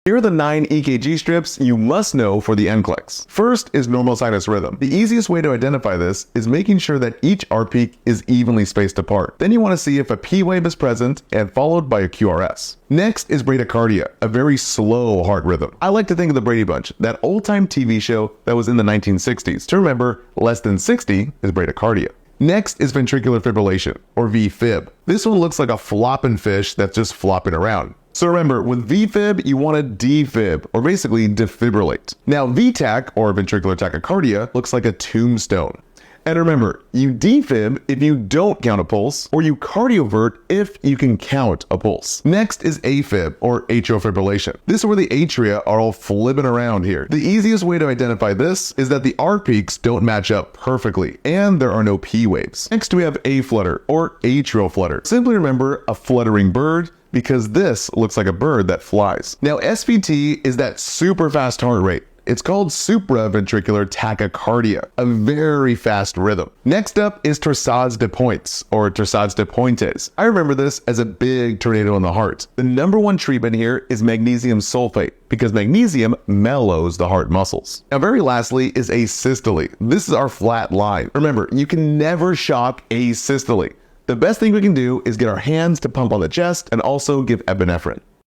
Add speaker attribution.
Speaker 1: Here are the 9 EKG strips you must know for the NCLEX. First is normal sinus rhythm. The easiest way to identify this is making sure that each R peak is evenly spaced apart. Then you want to see if a P wave is present and followed by a QRS. Next is bradycardia, a very slow heart rhythm. I like to think of the Brady Bunch, that old-time TV show that was in the 1960s. To remember, less than 60 is bradycardia. Next is ventricular fibrillation, or VFib. This one looks like a flopping fish that's just flopping around. So remember, with VFib, you want to defib, or basically defibrillate. Now VTach, or ventricular tachycardia, looks like a tombstone. And remember, you defib if you don't count a pulse, or you cardiovert if you can count a pulse. Next is AFib, or atrial fibrillation. This is where the atria are all flipping around here. The easiest way to identify this is that the R peaks don't match up perfectly, and there are no P waves. Next we have A-flutter, or atrial flutter. Simply remember a fluttering bird, because this looks like a bird that flies. Now SVT is that super fast heart rate. It's called supraventricular tachycardia, a very fast rhythm. Next up is torsades de pointes, or torsades de pointes. I remember this as a big tornado in the heart. The #1 treatment here is magnesium sulfate, because magnesium mellows the heart muscles. Now very lastly is asystole. This is our flat line. Remember, you can never shock asystole. The best thing we can do is get our hands to pump on the chest and also give epinephrine.